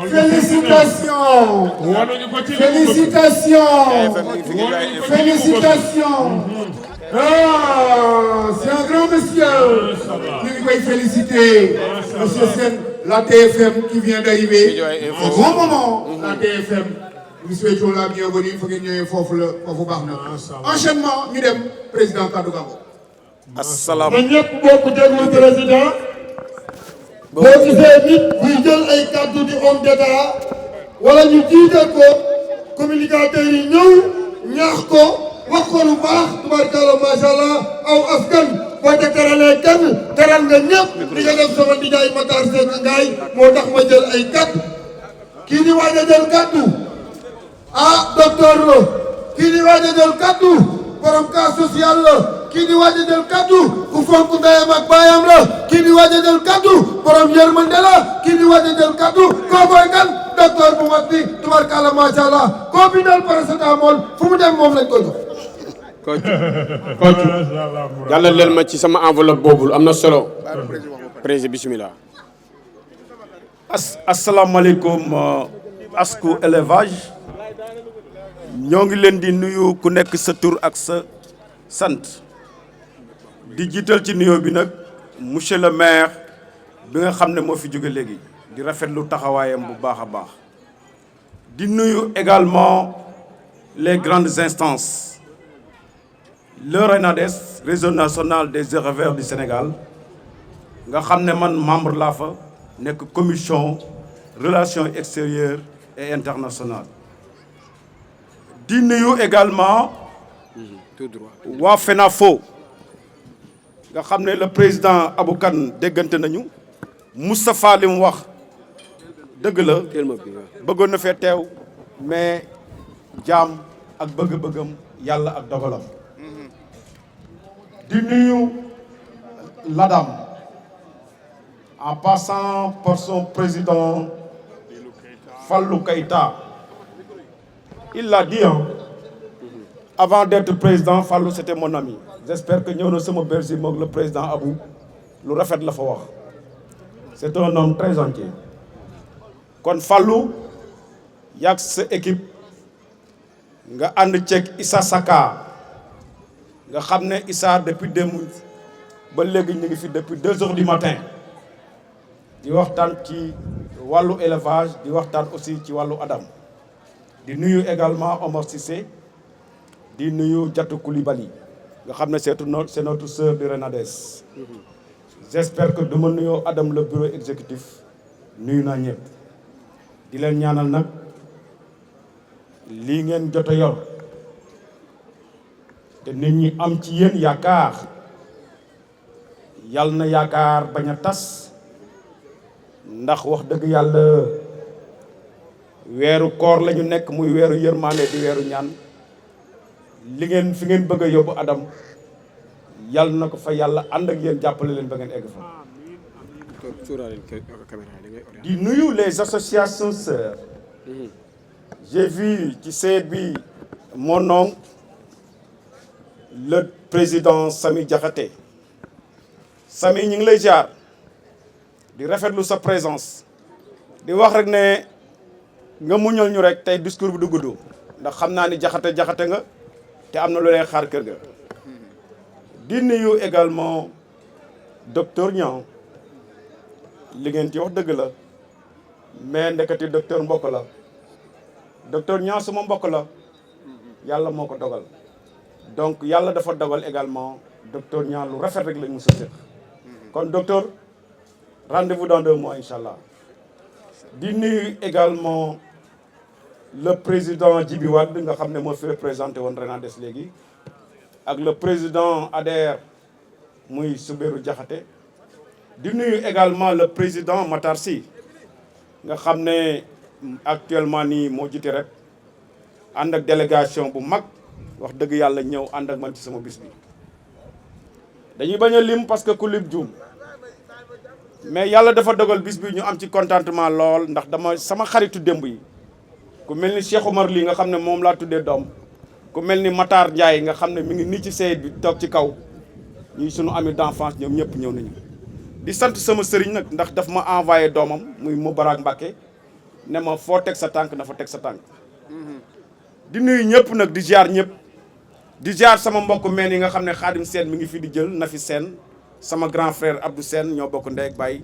S7: félicitations, félicitations, félicitations. Ah, c'est un grand monsieur. Nous lui pouvons féliciter monsieur Sène, la TFM qui vient d'arriver. Au bon moment, la TFM. Nous souhaitons la bienvenue. Il faut que nous foofu baax na. Enchaînement, ñu dem président Kaddu Gango.
S4: asalaam. na ñëpp bokk déglu président. boo gisee nit buy jël ay kàddu di homme d'état wala ñu jiital ko communicateurs yi ñëw ñaax ko wax ko lu baax tubaarkalla macha allah aw askan boo ca teralee kenn teral nga ñëpp di nga def sama nijaay Matar Seck ngaay moo tax ma jël ay kàddu kii di waaj a jël kàddu ah docteur la kii di waaj a jël kàddu borom cas social la kii di waaj a jël kàddu ku fonk ndeyam ak baayam la kii di waaj a jël kàddu borom yërmande la kii di waaj a jël kàddu koo koy kan docteur bu mag bi tubaarkalla macha allah koo bindal paracétamol fu mu dem moom lañ ko jox.
S8: Kocc jàllal leen ma ci sama enveloppe boobu am na solo président bismillah.
S9: asalaamaaleykum asku élevage ñoo ngi leen di nuyu ku nekk sa tur ak sa sant di jiital ci nuyoo bi nag monsieur le maire bi nga xam ne moo fi jóge léegi di rafetlu taxawaayam bu baax a baax di nuyu également les grandes instances le RENADES réseau national des éleveurs du Sénégal nga xam ne man membre laa fa nekk commission relations extérieures et internationales di nuyu également waa FENAFO nga xam ne le président Abou Kane déggante nañu Moustapha li mu wax dëgg la bëggoon na fee teew mais jaam ak bëgg-bëggam yàlla ak dogalam di nuyu l'ADAM en passant par son président Fallou Keïta, il l'a dit, hein. Avant d'être président, Fallou c'était mon ami. J'espère que nous sommes berger le président Abou. Le rafet la fa wax. C'est un homme très entier. Kon Fallou, yak sa équipe nga and ceeg Issa Saka nga xamné Issa depuis démb ba légui ñu ngi fi depuis 2 h du matin di waxtaan ci walu élevage di waxtaan aussi ci walu adam di nuyu également Omar Cissé di nuyu Diatou Koulibaly nga xamné c'est notre sœur de Renades. J'espère que duma nuyu Adam le bureau exécutif nuyu na ñëpp di leen ñaanal nak li ngeen jot a yor te nit ñi am ci yéen yaakaar yal na yaakaar bañ a tas ndax wax dëgg yàlla weeru koor la ñu nekk muy weeru yërmande di weeru ñaan li ngeen fi ngeen bëgg a yóbbu Adam yal na ko fa yàlla ànd ak yéen jàppale leen ba ngeen egg fa. di nuyu les associations sœurs. J'ai vu ci seet bi mon oncle le président Sami Diakhaté Sami ñu ngi lay jaar di rafetlu sa présence di wax rek ne nga muñal ñu rek tey discours bi du gudd ndax xam naa ni jaxate nga te am na lu lay xaar kër ga. di nuyu également docteur Niang li ngeen ci wax dëgg la mais ndekati docteur mbokk la. Docteur Niang sama mbokk la yàlla moo ko dogal donc yàlla dafa dogal également docteur Niang lu rafet rek lañ mos a séq kon docteur rendez-vous dans 2 mois incha allah. di nuyu également le président Djibi Wade nga xam ne moo fi représenté woon Renades léegi ak le président ADER muy Soubérou Diakhaté di nuyu également le président Matar Sy nga xam ne actuellement nii moo jiite rek ànd ak délégation bu mag wax dëgg yàlla ñëw ànd ak man ci sama bis bi dañuy bañ a lim parce que ku lim juum mais yàlla dafa dogal bis bi ñu am ci contentement lool ndax dama sama xaritu démb yi ku mel ni Cheikh Omar lii nga xam ne moom laa tuddee doom ku mel ni Matar Ndiaye nga xam ne mi ngi nii ci seyit bi toog ci kaw ñuy sunu ami d'enfance ñoom ñëpp ñëw nañu di sant sama sëriñ nag ndax daf ma envoyé doomam muy Moubarak Mbacké ne ma foo teg sa tànk na fa teg sa tànk di nuyu ñëpp nag di ziar ñëpp di ziar sama mbokk meen yi nga xam ne Khadim Sène mi ngi fi di jël Nafi Sène sama grand frère Abdou Sène ñoo bokk ndey ak baay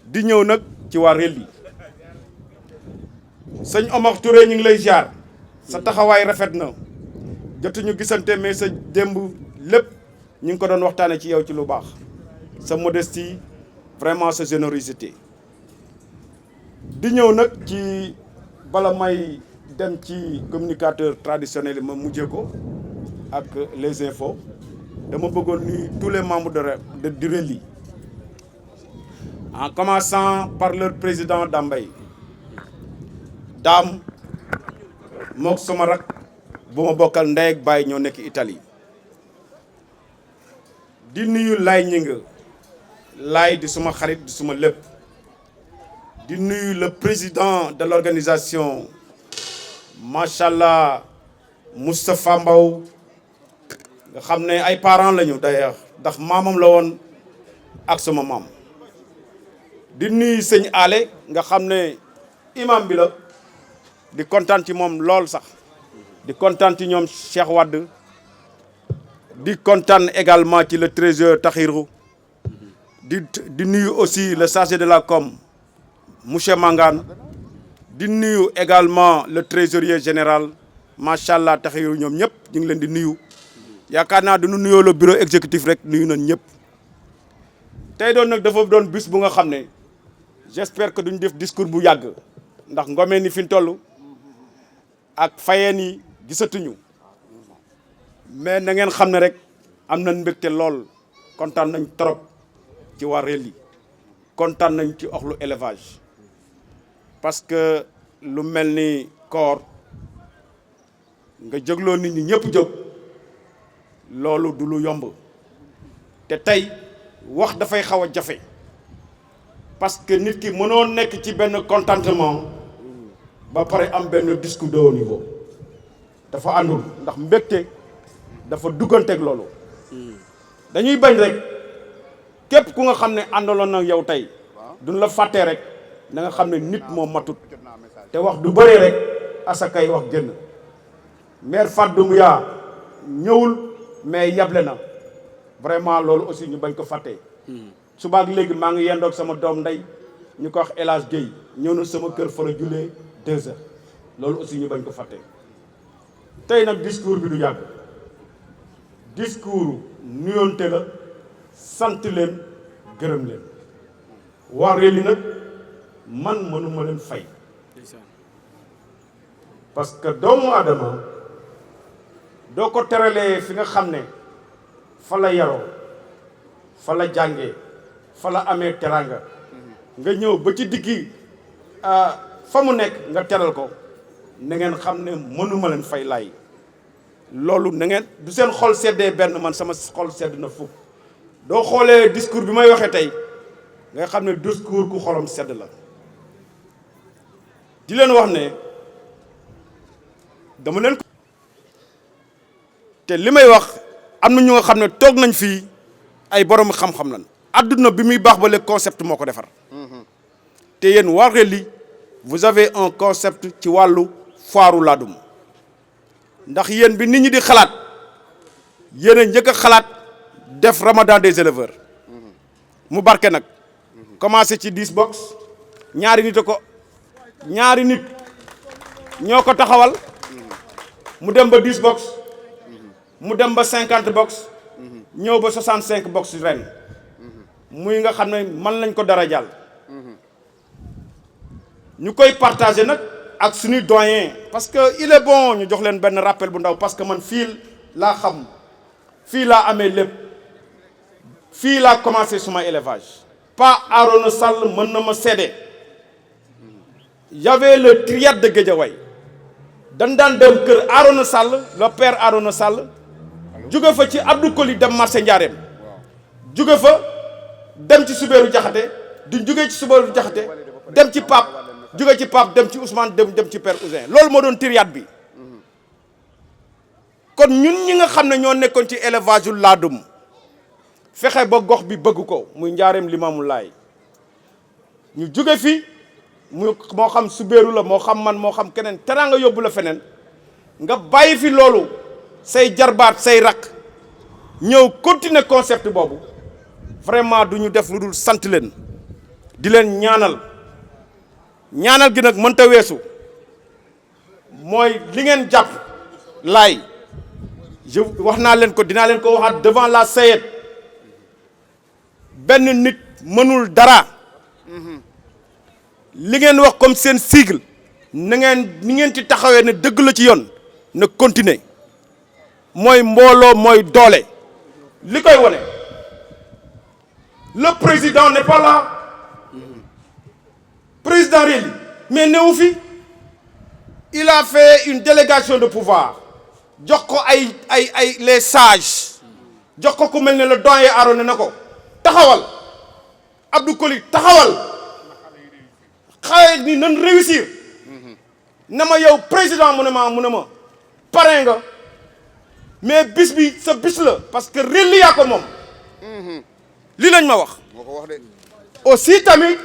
S9: di ñëw nag ci waa Relli sëñ Omar Touré ñu ngi lay ziar sa taxawaay rafet na jotuñu gisante mais sa démb lépp ñu ngi ko doon waxtaane ci yow ci lu baax sa modestie vraiment sa générosité di ñëw nag ci bala may dem ci communicateur traditionnel yi ma mujjee ko ak les infos dama bëggoon nuyu tous les membres du Relli en commençant par leur président Dambay Dame mook sama rak bu ma bokkal ndey ak baay ñoo nekk Italie di nuyu Lay Ñinga Lay di suma xarit di suma lépp di nuyu le président de l'organisation machallah Moustapha Mbaw nga xam ne ay parents lañu d'ailleurs ndax maamam la woon ak sama maam di nuyu sëñ Ale nga xam ne imam bi la di kontaan ci moom lool sax di kontaan ci ñoom Cheikh Wade di kontaan également ci le trésorier Takhirou di nuyu aussi le chargé de la com monsieur Mangane di nuyu également le trésorier général machallah Takhirou ñoom ñëpp ñu ngi leen di nuyu yaakaar naa dañu nuyoo le bureau exécutif rek nuyu nañ ñëpp tey doon nag dafa doon bis bu nga xam ne j'espère que duñ def discours bu yàgg ndax ngomee ni fi ñu toll ak fayeen yi gisatuñu mais na ngeen xam ne rek am nañ mbégte lool kontaan nañ trop ci waa Relli kontaan nañ ci oxlu élevage parce que lu mel ni koor nga jógloo nit ñi ñëpp jóg loolu du lu yomb te tey wax dafay xaw a jafe parce que nit ki mënoo nekk ci benn contentement ba pare am benn discours de haut niveau dafa àndul ndax mbégte dafa dugganteeg loolu dañuy bañ rek képp ku nga xam ne àndaloon na yow tey duñ la fàttee rek na nga xam ne nit moo matut te wax du bëree rek asakay wax génn maire Fatou Doumbouya ñëwul mais yable na vraiment loolu aussi ñu bañ ko fàttee subaak léegi maa ngi yendoog sama doom ndey ñu ko wax El Hadj Gueye ñëw na sama kër fa la jullee 2 heures loolu aussi ñu bañ ko fàttee tey nag discours bi du yàgg discours nuyonte la sant leen gërëm leen waa réew mi nag man mënuma leen fay parce que doomu aadama doo ko teralee fi nga xam ne fa la yaroo fa la jàngee fa la amee teranga nga ñëw ba ci diggi fa mu nekk nga teral ko na ngeen xam ne mënuma leen fay laay loolu na ngeen du seen xol seddee benn man sama xol sedd na fukk doo xoolee discours bi may waxee tey nga xam ne discours ku xolam sedd la di leen wax ne dama leen te li may wax am na ñu nga xam ne toog nañ fii ay borom xam-xam lan adduna bi muy baax ba le concept moo ko defar te yéen waree li vous avez un concept ci wàllu foiru laadum ndax yéen bi nit ñi di xalaat yéen a njëkk a xalaat def ramadan des éleveurs mu barke nag commencé ci 10 box ñaari nit ñoo ko taxawal mu dem ba 10 box mu dem ba 50 box ñëw ba 65 box ren muy nga xam ne man lañ ko dara jàll ñu koy partagé nag ak suñuy doyen parce que il est bon ñu jox leen benn rappel bu ndaw parce que man fii laa xam fii laa amee lépp fii laa commencé suma élevage pas Arona Sall mën na ma seede y avait le triade de Guédiawaye dañ daan dem kër Arona Sall le père Arona Sall jóge fa ci Abdou Koli dem marché Ndiarème jóge fa dem ci Soubérou Diakhaté di jóge ci Soubérou Diakhaté dem ci Pape jóge ci Pape dem ci Ousmane dem ci père Ousin loolu moo doon triade bi kon ñun ñi nga xam ne ñoo nekkoon ci élevage yu laadum fexe ba gox bi bëgg ko muy Njaareem Limaamu Laay ñu jóge fi moo xam Soubérou la moo xam man moo xam keneen teraanga yóbbu la feneen nga bàyyi fi loolu say jarbaat say rakk ñëw continuer concept boobu vraiment du ñu def lu dul sant leen di leen ñaanal gi nag mënta weesu mooy li ngeen jàpp laay wax naa leen ko dinaa leen ko waxaat devant la SAED benn nit mënul dara li ngeen wax comme seen sigle na ngeen ni ngeen ci taxawee ne dëgg la ci yoon na continuer mooy mbooloo mooy doole li koy wone le président n'est pas là président réel mais newu fi il a fait une délégation de pouvoir jox ko ay les sages jox ko ku mel ne le doyen Arona na ko taxawal Abdou Koli taxawal xale ni nan réussir na ma yow président mu ne ma parrain nga mais bis bi sa bis la parce que réel yaa ko moom lii lañ ma wax aussi tamit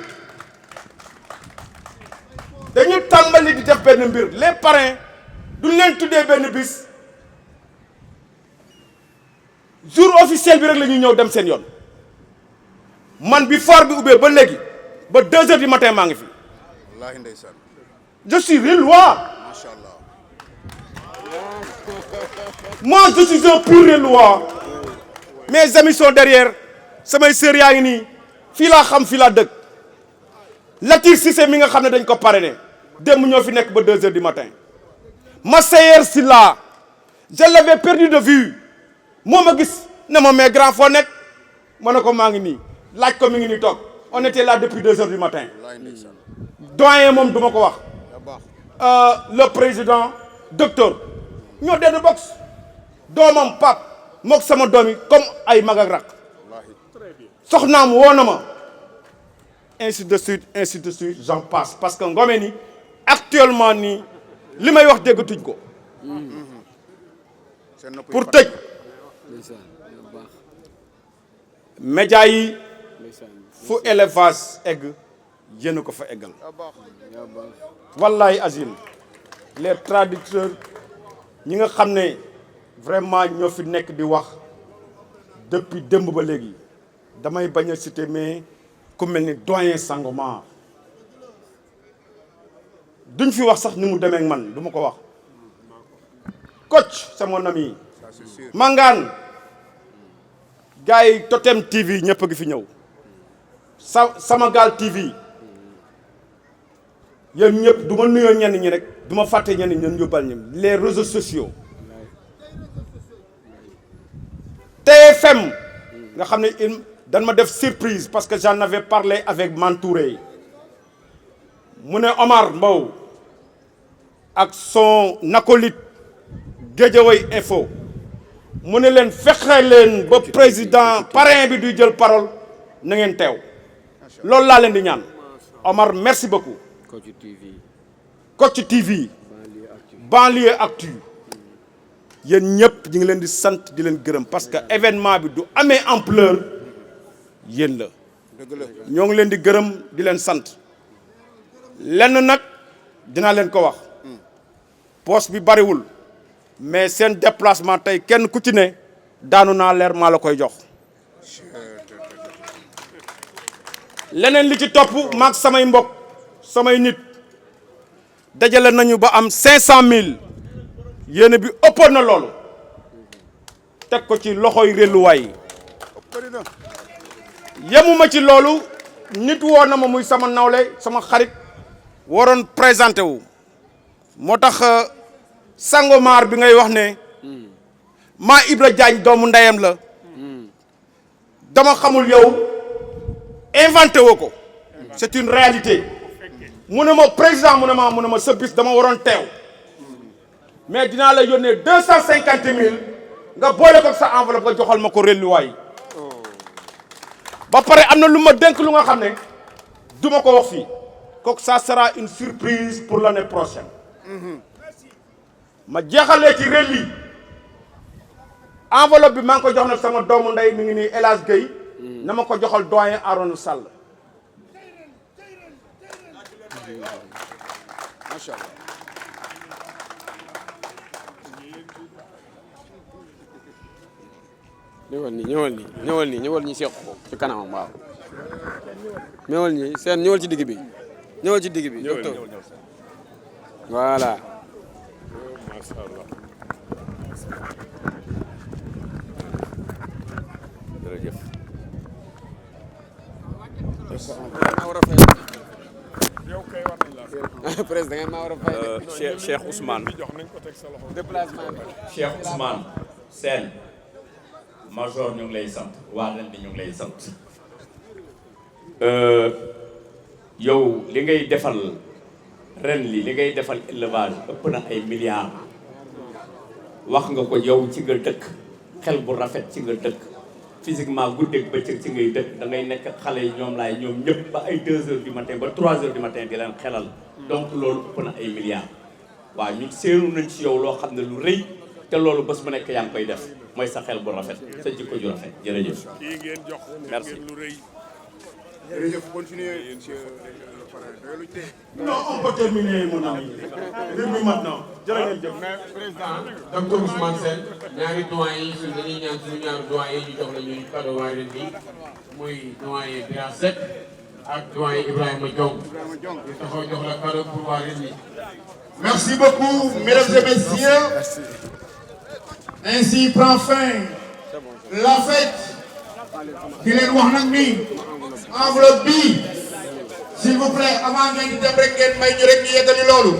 S9: dañu tàmbali di def benn mbir les parrains duñ leen tuddee benn bis jour officiel bi rek la ñuy ñëw dem seen yoon man bi foire bi ubbee ba léegi ba 2 heures du matin maa ngi fi
S1: wallaahi ndeysaan
S9: je suis Rélois
S1: macha allah
S9: moi je suis un pur Rélois mes amis sont derrière samay sœurs yaa ngi nii fii laa xam fii laa dëkk Latir Cissé mi nga xam ne dañ ko parrainé démb ñoo fi nekk ba 2 heures du matin Massayer Sylla je l'avais perdu de vue moo ma gis ne ma mais grand foo nekk ma ne ko maa ngi nii laaj ko mi ngi nii toog on était là depuis 2 heures du matin doyen moom du ma ko wax le président docteur ñoo dend box doomam pap mook sama doom yi comme ay mag ak rak soxnaam woo na ma ainsi de suite j'en passe parce que ngome ni actuellement nii li may wax déggatuñ ko pour tëj média yi fu élevage egg yéen ko fa eggal wallahi azim les traducteurs ñi nga xam ne vraiment ñoo fi nekk di wax depuis démb ba léegi damay bañ a citer mais ku mel ni doyen Sangomar duñ fi wax sax ni mu demee ak man du ma ko wax coach c'est mon ami Mangane gars yi Totem TV ñëpp a ngi fi ñëw Samagal TV yéen ñëpp du ma nuyoo ñenn ñi rek du ma fàtte ñenn ñi ñu yóbbal ñi les réseaux sociaux TFM nga xam ne dañ ma def surprise parce que j'en avais parlé avec Mantouré mu ne Omar Mbow ak son acolyte Guédiawaye Info mu ne leen fexe leen ba président parrain bi du jël parole na ngeen teew loolu laa leen di ñaan Omar merci beaucoup Kocc TV Banlieue Actu yéen ñëpp ñu ngi leen di sant di leen gërëm parce que événement bi du amee ampleur yéen la ñoo ngi leen di gërëm di leen sant lenn nag dinaa leen ko wax poste bi bariwul mais seen déplacement tey kenn ku ci ne daanu naa leer maa la koy jox leneen li ci topp maag samay mbokk samay nit dajale nañu ba am 500000 yéene bi ëppoon na loolu teg ko ci loxoy relluwaay yi yemuma ci loolu nit woo na ma muy sama nawle sama xarit waroon présenté wu moo tax Sangomar bi ngay wax ne maa Ibra Diagne doomu ndeyam la dama xamul yow inventé woo ko c'est une réalité mu ne ma président mu ne ma sa bis dama waroon teew mais dinaa la yónnee 250000 nga boole ko sa enveloppe nga joxal ma ko relluwaay ba pare am na lu ma dénk lu nga xam ne du ma ko wax fii kooku ça sera une surprise pour l'année prochaine ma jeexalee ci relli enveloppe bi maa ngi ko jox nag sama doomu ndey mi ngi nii El Hadj Gueye na ma ko joxal doyen Arona Sall macha Allah
S8: ñëwal ñi seq ko ci kanamam waaw ñëwal ñi seen ñëwal ci digg bi docteur voilà jërëjëf président ngeen maa war a fay
S2: Cheikh Ousmane
S8: déplacement bi
S2: Cheikh Ousmane Sène major ñu ngi lay sant waa ren bi ñu ngi lay sant yow li ngay defal ren li ngay defal élevage ëpp na ay milliards wax nga ko yow ci nga dëkk xel bu rafet ci nga dëkk physiquement guddeeg bëccëg ci ngay dëkk da ngay nekk xale yi ñoom ñëpp ba ay 2 heures du matin ba 3 heures du matin di leen xelal donc loolu ëpp na ay milliards waaw ñu seenu nañ ci yow loo xam ne lu rëy te loolu bés bu nekk yaa ngi koy def mooy sa xel bu rafet sa jikko ju rafet jërëjëf merci
S1: jërëjëf continuez.
S9: Non, on peut terminer mon ami. Début maintenant. Jërëjëf.
S10: Président docteur Ousmane Sène ñaari doyen yi suñu dañuy ñaan suñu ñaari doyen ñu jox la ñuy cadeau waa ren bi muy doyen Bira Seck ak doyen Ibrahima Diong ñu taxaw jox la cadeau pour waa ren bi.
S7: Merci beaucoup, mesdames et messieurs. Ainsi prend fin la fête. Di leen wax nag ni enveloppe bi s'il vous plaît avant ngeen di dem rek ngeen may ñu rek ñu yeggali loolu.